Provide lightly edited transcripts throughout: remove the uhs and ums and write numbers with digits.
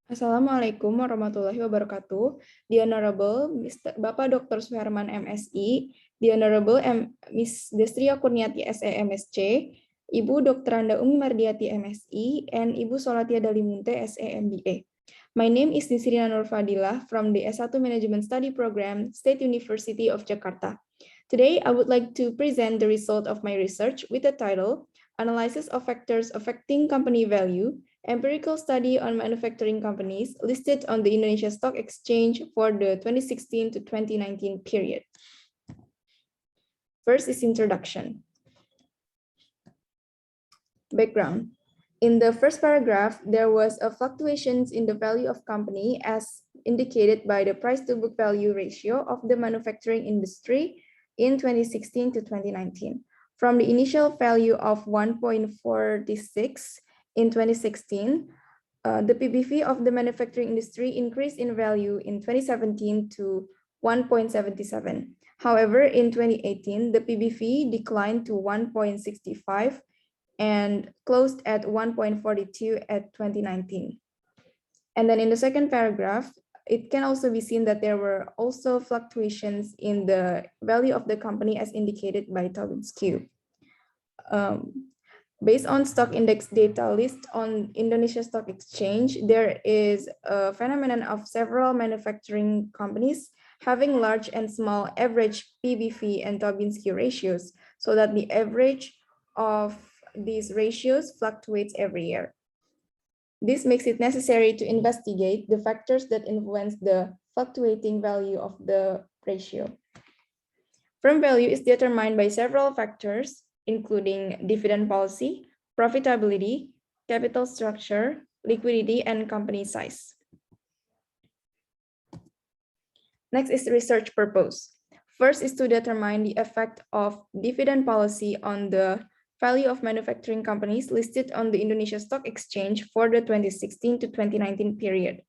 Assalamualaikum warahmatullahi wabarakatuh. The Honorable Bapak Dr. Suherman MSI, The Honorable Miss Destria Kurniati SE MSc, Ibu Dr. Anda Umi Mardiati MSI, and Ibu Solatia Dalimunte SE MBA. My name is Nisrina Nur Fadhilah from the S1 Management Study Program, State University of Jakarta. Today, I would like to present the result of my research with the title, Analysis of Factors Affecting Company Value, Empirical Study on Manufacturing Companies listed on the Indonesia Stock Exchange for the 2016 to 2019 period. First is introduction. Background. In the first paragraph, there was a fluctuations in the value of company as indicated by the price to book value ratio of the manufacturing industry in 2016 to 2019. From the initial value of 1.46 in 2016, the PBV of the manufacturing industry increased in value in 2017 to 1.77. However, in 2018, the PBV declined to 1.65 and closed at 1.42 at 2019. And then in the second paragraph, it can also be seen that there were also fluctuations in the value of the company as indicated by Tobin's Q. Based on stock index data list on Indonesia Stock Exchange, there is a phenomenon of several manufacturing companies having large and small average PBV and Tobin's Q ratios, so that the average of these ratios fluctuates every year. This makes it necessary to investigate the factors that influence the fluctuating value of the ratio. Firm value is determined by several factors, including dividend policy, profitability, capital structure, liquidity, and company size. Next is research purpose. First is to determine the effect of dividend policy on the value of manufacturing companies listed on the Indonesia Stock Exchange for the 2016 to 2019 period.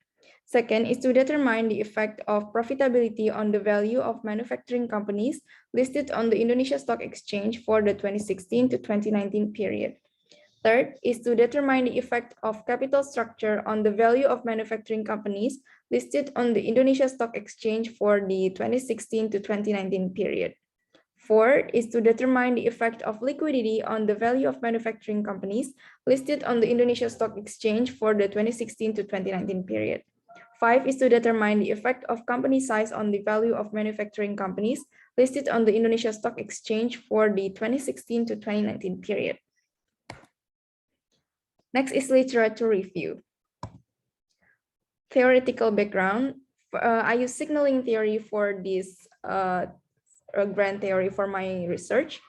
Second is to determine the effect of profitability on the value of manufacturing companies listed on the Indonesia Stock Exchange for the 2016 to 2019 period. Third is to determine the effect of capital structure on the value of manufacturing companies listed on the Indonesia Stock Exchange for the 2016 to 2019 period. Fourth is to determine the effect of liquidity on the value of manufacturing companies listed on the Indonesia Stock Exchange for the 2016 to 2019 period. 5 is to determine the effect of company size on the value of manufacturing companies listed on the Indonesia Stock Exchange for the 2016 to 2019 period. Next is literature review. Theoretical background. I use signaling theory for this grand theory for my research.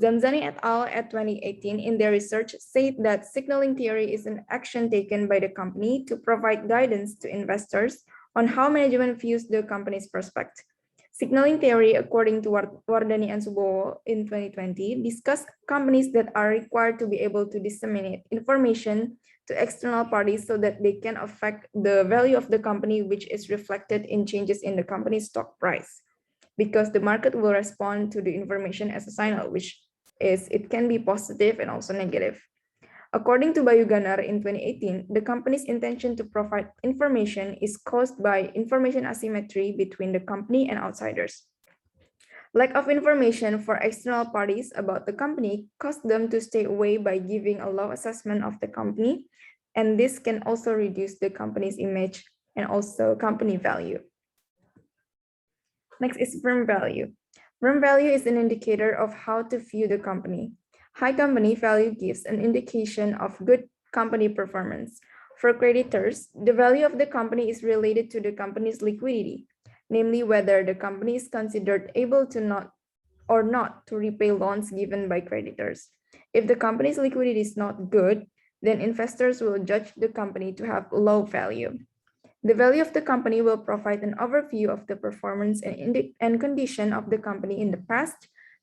Zamzani et al. At 2018 in their research said that signaling theory is an action taken by the company to provide guidance to investors on how management views the company's prospect. Signaling theory, according to Wardani and Subowo in 2020, discuss companies that are required to be able to disseminate information to external parties so that they can affect the value of the company, which is reflected in changes in the company's stock price, because the market will respond to the information as a signal, which is it can be positive and also negative. According to Bayu Ganar in 2018, the company's intention to provide information is caused by information asymmetry between the company and outsiders. Lack of information for external parties about the company caused them to stay away by giving a low assessment of the company, and this can also reduce the company's image and also company value. Next is firm value. Firm value is an indicator of how to view the company. High company value gives an indication of good company performance. For creditors, the value of the company is related to the company's liquidity, namely whether the company is considered able to not to repay loans given by creditors. If the company's liquidity is not good, then investors will judge the company to have low value. The value of the company will provide an overview of the performance and condition of the company in the past,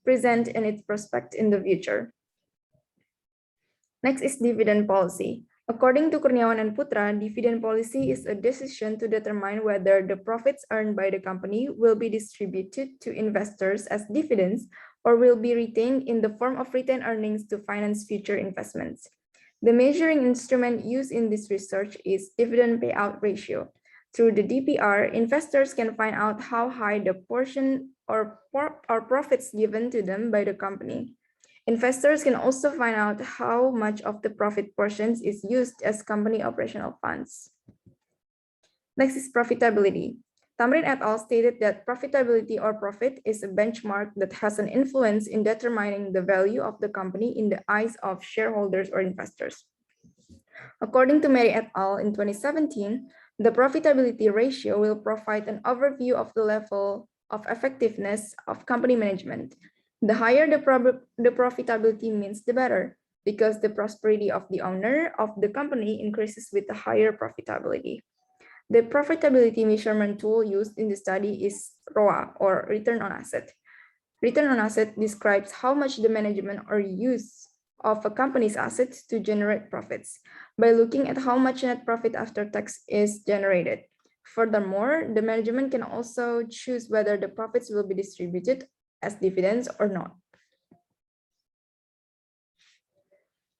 present, and its prospect in the future. Next is dividend policy. According to Kurniawan and Putra, dividend policy is a decision to determine whether the profits earned by the company will be distributed to investors as dividends or will be retained in the form of retained earnings to finance future investments. The measuring instrument used in this research is dividend payout ratio. Through the DPR, investors can find out how high the portion or profits given to them by the company. Investors can also find out how much of the profit portions is used as company operational funds. Next is profitability. Tamrin et al. Stated that profitability or profit is a benchmark that has an influence in determining the value of the company in the eyes of shareholders or investors. According to Mary et al. In 2017, the profitability ratio will provide an overview of the level of effectiveness of company management. The higher the profitability means the better, because the prosperity of the owner of the company increases with the higher profitability. The profitability measurement tool used in the study is ROA, or return on asset. Return on asset describes how much the management or use of a company's assets to generate profits by looking at how much net profit after tax is generated. Furthermore, the management can also choose whether the profits will be distributed as dividends or not.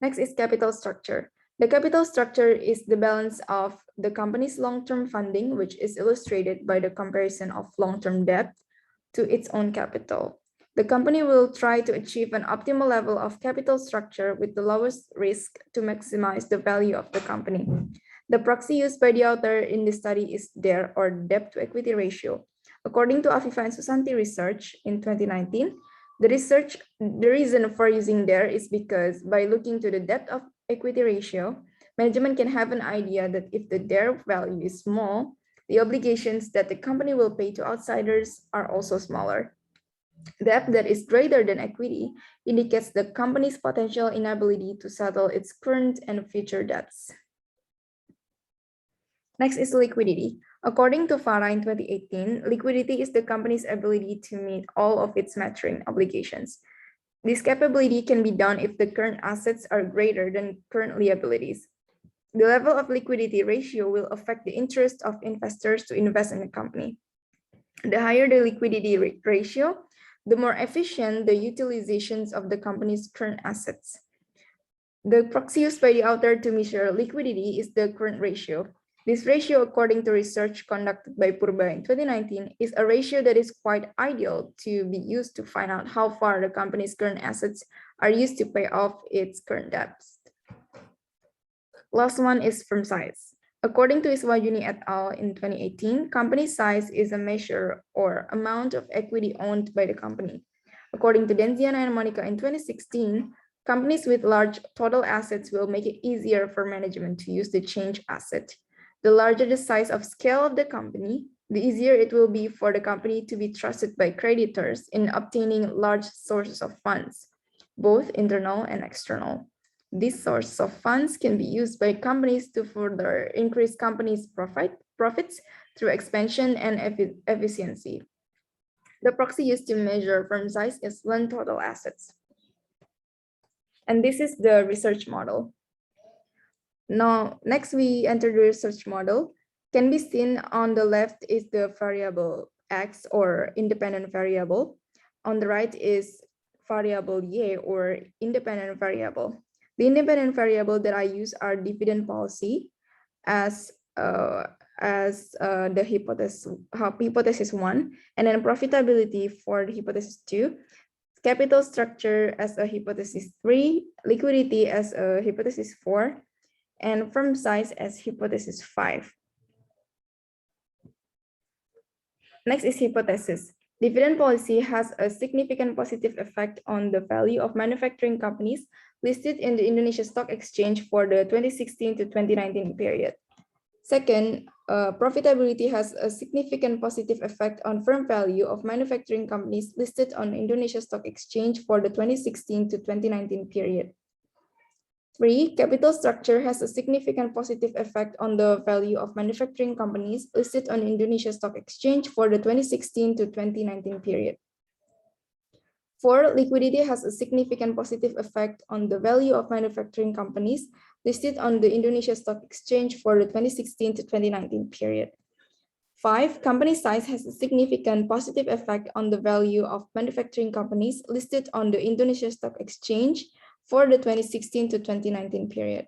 Next is capital structure. The capital structure is the balance of the company's long-term funding, which is illustrated by the comparison of long-term debt to its own capital. The company will try to achieve an optimal level of capital structure with the lowest risk to maximize the value of the company. The proxy used by the author in this study is DER, or debt to equity ratio. According to Afifa and Susanti research in 2019, the reason for using DER is because by looking to the debt of equity ratio, management can have an idea that if the DER value is small, the obligations that the company will pay to outsiders are also smaller. Debt that is greater than equity indicates the company's potential inability to settle its current and future debts. Next is liquidity. According to Farah in 2018, liquidity is the company's ability to meet all of its maturing obligations. This capability can be done if the current assets are greater than current liabilities. The level of liquidity ratio will affect the interest of investors to invest in the company. The higher the liquidity ratio, the more efficient the utilizations of the company's current assets. The proxy used by the author to measure liquidity is the current ratio. This ratio, according to research conducted by Purba in 2019, is a ratio that is quite ideal to be used to find out how far the company's current assets are used to pay off its current debts. Last one is firm size. According to Iswajuni et al. In 2018, company size is a measure or amount of equity owned by the company. According to Denziana and Monica in 2016, companies with large total assets will make it easier for management to use the change asset. The larger the size of scale of the company, the easier it will be for the company to be trusted by creditors in obtaining large sources of funds, both internal and external. These sources of funds can be used by companies to further increase companies' profits through expansion and efficiency. The proxy used to measure firm size is lend total assets. And this is the research model. Now, next we enter the research model. Can be seen on the left is the variable X, or independent variable. On the right is variable Y, or independent variable. The independent variable that I use are dividend policy as the hypothesis 1, and then profitability for the hypothesis 2, capital structure as a hypothesis 3, liquidity as a hypothesis 4, and firm size as hypothesis 5. Next is hypothesis. Dividend policy has a significant positive effect on the value of manufacturing companies listed in the Indonesia Stock Exchange for the 2016 to 2019 period. Second, profitability has a significant positive effect on firm value of manufacturing companies listed on the Indonesia Stock Exchange for the 2016 to 2019 period. 3, capital structure has a significant positive effect on the value of manufacturing companies listed on Indonesia Stock Exchange for the 2016 to 2019 period. 4, liquidity has a significant positive effect on the value of manufacturing companies listed on the Indonesia Stock Exchange for the 2016 to 2019 period. 5, company size has a significant positive effect on the value of manufacturing companies listed on the Indonesia Stock Exchange for the 2016 to 2019 period.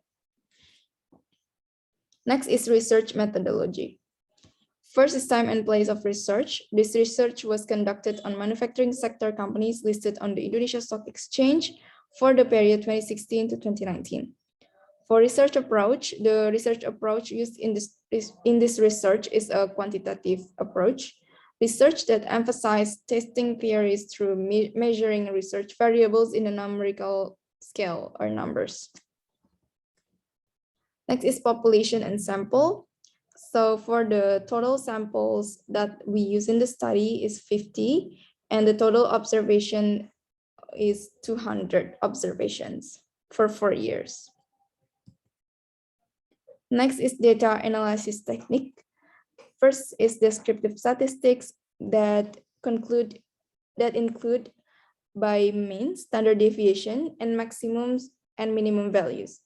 Next is research methodology. First is time and place of research. This research was conducted on manufacturing sector companies listed on the Indonesia Stock Exchange for the period 2016 to 2019. For research approach, the research approach used in this research is a quantitative approach, research that emphasizes testing theories through measuring research variables in a numerical scale or numbers. Next is population and sample. So for the total samples that we use in the study is 50, and the total observation is 200 observations for 4 years. Next is data analysis technique. First is descriptive statistics that include by mean, standard deviation, and maximums and minimum values.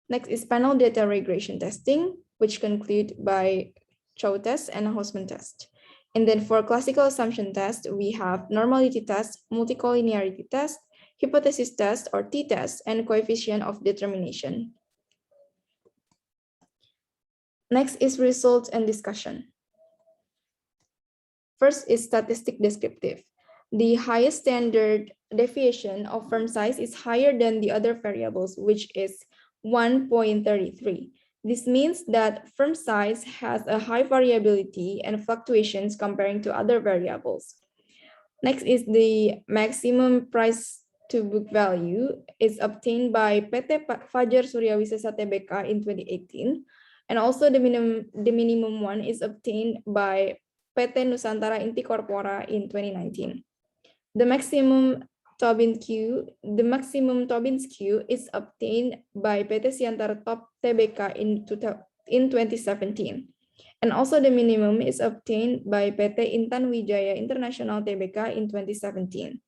Next is panel data regression testing, which conclude by Chow test and Hausman test. And then for classical assumption test, we have normality test, multicollinearity test, hypothesis test or t-test, and coefficient of determination. Next is results and discussion. First is statistic descriptive. The highest standard deviation of firm size is higher than the other variables, which is 1.33. This means that firm size has a high variability and fluctuations comparing to other variables. Next is the maximum price to book value is obtained by PT Fajar Suryawisesa Tbk in 2018, and also the minimum one is obtained by PT Nusantara Inti Corpora in 2019. The maximum Tobin Q is obtained by PT Siantara Top Tbk in 2017. And also the minimum is obtained by PT Intan Wijaya International Tbk in 2017.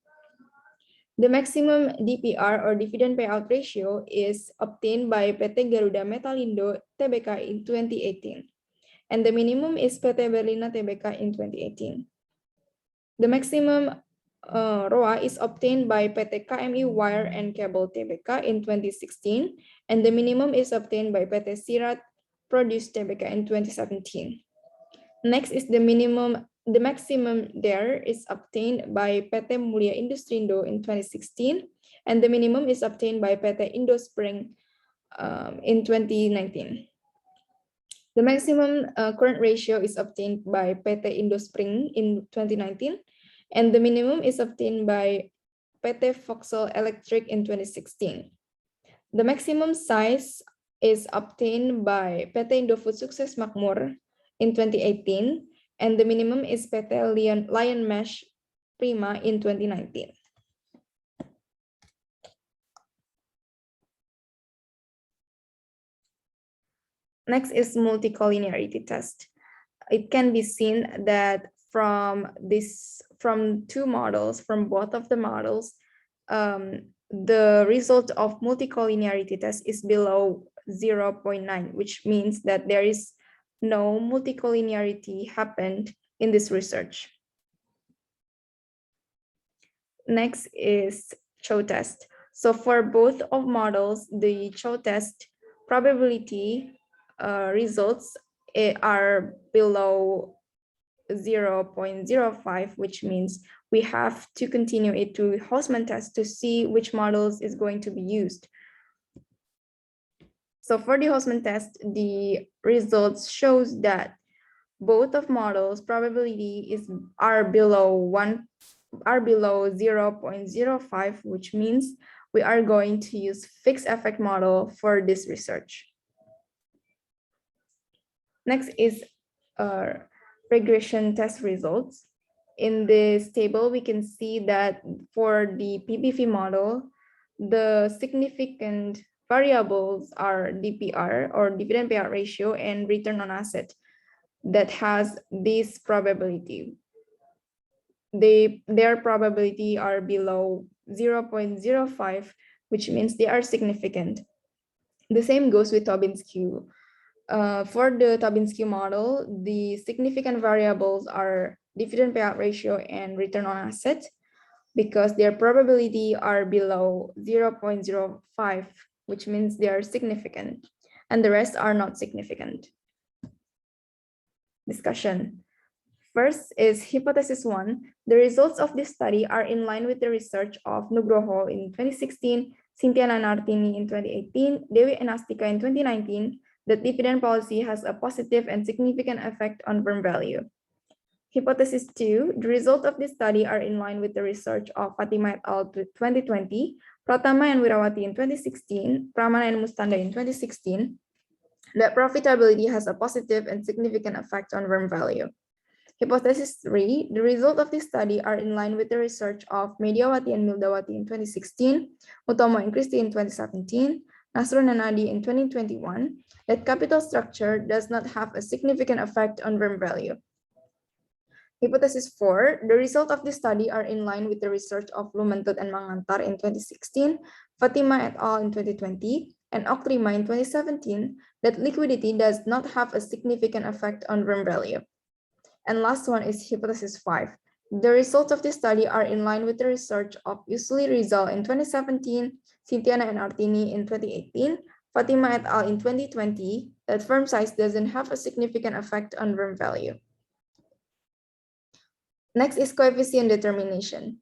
The maximum DPR or dividend payout ratio is obtained by PT Garuda Metalindo Tbk in 2018. And the minimum is PT Berlina Tbk in 2018. The maximum ROA is obtained by PT KMI Wire and Cable Tbk in 2016, and the minimum is obtained by PT Sirat Produce Tbk in 2017. Next is the maximum there is obtained by PT Mulia Industrindo in 2016, and the minimum is obtained by PT Indospring in 2019. The maximum current ratio is obtained by PT Indospring in 2019, and the minimum is obtained by PT Vauxhall Electric in 2016. The maximum size is obtained by PT Indofood Sukses Makmur in 2018, and the minimum is PT Lion Mesh Prima in 2019. Next is multicollinearity test. It can be seen that from both of the models, the result of multicollinearity test is below 0.9, which means that there is no multicollinearity happened in this research. Next is Chow test. So for both of models, the Chow test probability results are below 0.05, which means we have to continue it to Hausman test to see which models is going to be used. So for the Hausman test, the results shows that both of models probability are below 0.05, which means we are going to use fixed effect model for this research. Next is regression test results. In this table, we can see that for the PBV model, the significant variables are DPR or dividend payout ratio and return on asset that has this probability. Their probability are below 0.05, which means they are significant. The same goes with Tobin's Q. For the Tobin's Q model, the significant variables are dividend payout ratio and return on asset, because their probability are below 0.05, which means they are significant, and the rest are not significant. Discussion. First is hypothesis 1. The results of this study are in line with the research of Nugroho in 2016, Cynthia Nanartini in 2018, Dewi Enastika in 2019, that dividend policy has a positive and significant effect on firm value. Hypothesis 2, the results of this study are in line with the research of Fatima et al. 2020, Pratama and Wirawati in 2016, Pramana and Mustanda in 2016, that profitability has a positive and significant effect on firm value. Hypothesis 3, the results of this study are in line with the research of Mediawati and Mildawati in 2016, Utomo and Christie in 2017, Nasrun and Adi in 2021, that capital structure does not have a significant effect on firm value. Hypothesis 4, the results of this study are in line with the research of Lumantut and Mangantar in 2016, Fatima et al. In 2020, and Oktrima in 2017, that liquidity does not have a significant effect on firm value. And last one is hypothesis 5. The results of this study are in line with the research of Yusli Rizal in 2017, Cynthiana and Artini in 2018, Fatima et al. In 2020, that firm size doesn't have a significant effect on firm value. Next is coefficient determination.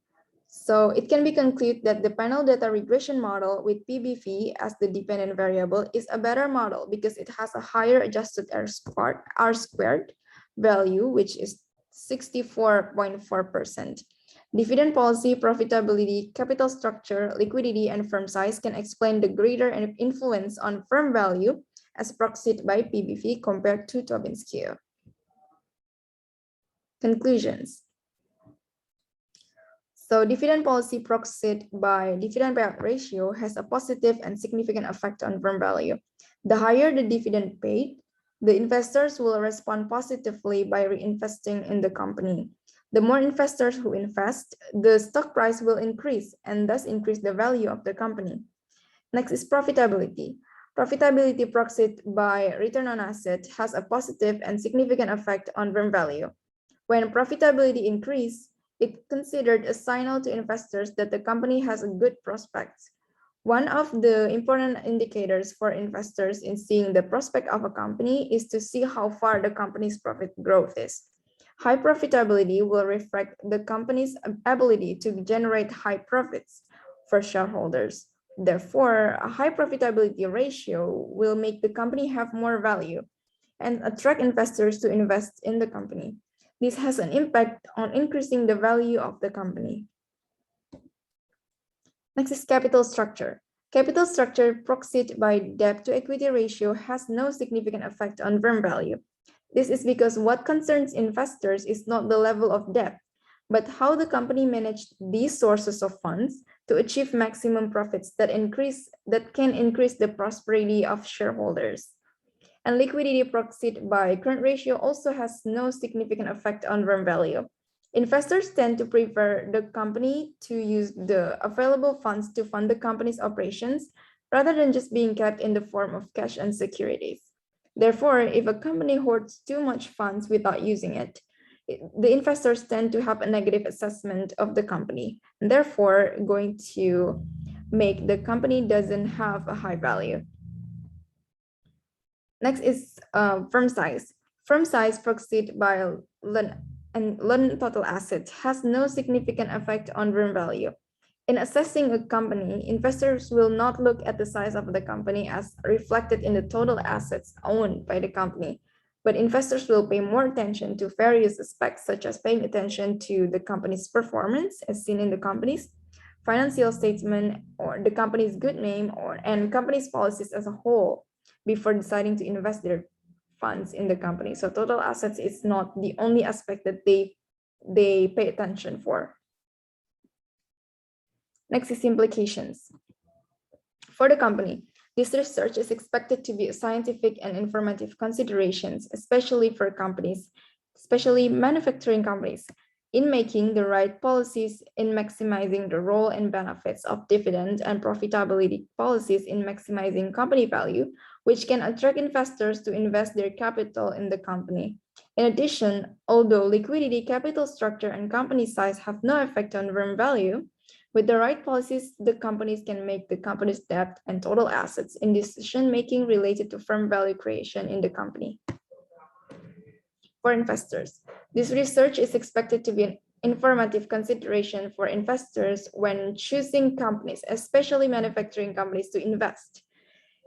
So it can be concluded that the panel data regression model with PBV as the dependent variable is a better model because it has a higher adjusted R squared value, which is 64.4%. Dividend policy, profitability, capital structure, liquidity, and firm size can explain the greater influence on firm value as proxied by PBV compared to Tobin scale. Conclusions. So dividend policy proxied by dividend payout ratio has a positive and significant effect on firm value. The higher the dividend paid, the investors will respond positively by reinvesting in the company. The more investors who invest, the stock price will increase and thus increase the value of the company. Next is profitability. Profitability proxied by return on asset has a positive and significant effect on firm value. When profitability increases, it's considered a signal to investors that the company has a good prospects. One of the important indicators for investors in seeing the prospect of a company is to see how far the company's profit growth is. High profitability will reflect the company's ability to generate high profits for shareholders. Therefore, a high profitability ratio will make the company have more value and attract investors to invest in the company. This has an impact on increasing the value of the company. Next is capital structure. Capital structure proxied by debt to equity ratio has no significant effect on firm value. This is because what concerns investors is not the level of debt, but how the company managed these sources of funds to achieve maximum profits that can increase the prosperity of shareholders. And liquidity proxied by current ratio also has no significant effect on firm value. Investors tend to prefer the company to use the available funds to fund the company's operations rather than just being kept in the form of cash and securities. Therefore, if a company hoards too much funds without using it, the investors tend to have a negative assessment of the company, and therefore going to make the company doesn't have a high value. Next is firm size. Firm size proxied by Lund total assets has no significant effect on firm value. In assessing a company, investors will not look at the size of the company as reflected in the total assets owned by the company, but investors will pay more attention to various aspects, such as paying attention to the company's performance, as seen in the company's financial statement, or the company's good name, and company's policies as a whole, before deciding to invest their funds in the company. So total assets is not the only aspect that they pay attention for. Next is implications. For the company, this research is expected to be a scientific and informative considerations, especially for companies, especially manufacturing companies, in making the right policies in maximizing the role and benefits of dividend and profitability policies in maximizing company value, which can attract investors to invest their capital in the company. In addition, although liquidity, capital structure, and company size have no effect on firm value, With the right policies, the companies can make the company's debt and total assets in decision-making related to firm value creation in the company. For investors, this research is expected to be an informative consideration for investors when choosing companies, especially manufacturing companies, to invest.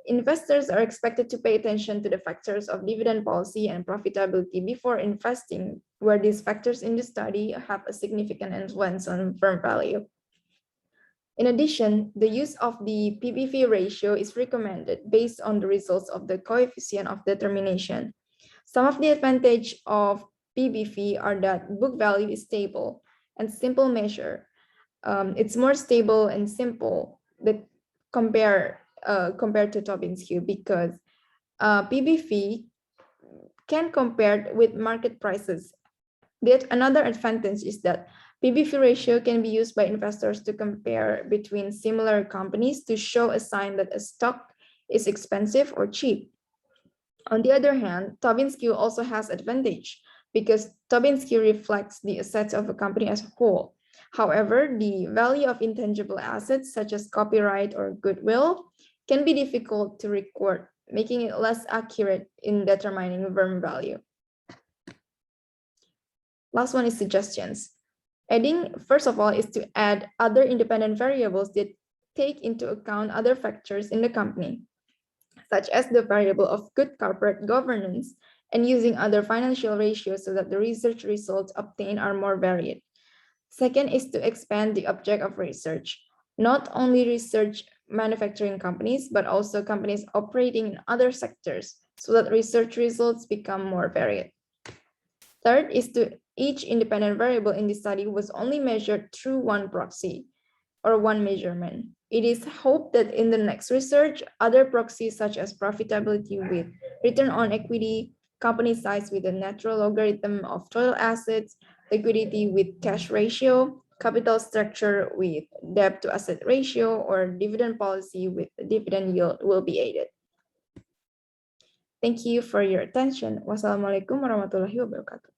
Investors are expected to pay attention to the factors of dividend policy and profitability before investing, where these factors in the study have a significant influence on firm value. In addition, the use of the PBV ratio is recommended based on the results of the coefficient of determination. Some of the advantages of PBV are that book value is stable and simple measure. It's more stable and simple that compared to Tobin-Skew because PBV can compare with market prices. Yet another advantage is that PBV ratio can be used by investors to compare between similar companies to show a sign that a stock is expensive or cheap. On the other hand, Tobin-Skew also has advantage because Tobin-Skew reflects the assets of a company as a whole. However, the value of intangible assets such as copyright or goodwill can be difficult to record, making it less accurate in determining firm value. Last one is suggestions. Adding, first of all, is to add other independent variables that take into account other factors in the company, such as the variable of good corporate governance and using other financial ratios so that the research results obtained are more varied. Second is to expand the object of research, not only research manufacturing companies, but also companies operating in other sectors so that research results become more varied. Third is to each independent variable in the study was only measured through one proxy or one measurement. It is hoped that in the next research, other proxies such as profitability with return on equity, company size with a natural logarithm of total assets, liquidity with cash ratio, capital structure with debt to asset ratio, or dividend policy with dividend yield will be aided. Thank you for your attention. Wassalamualaikum warahmatullahi wabarakatuh.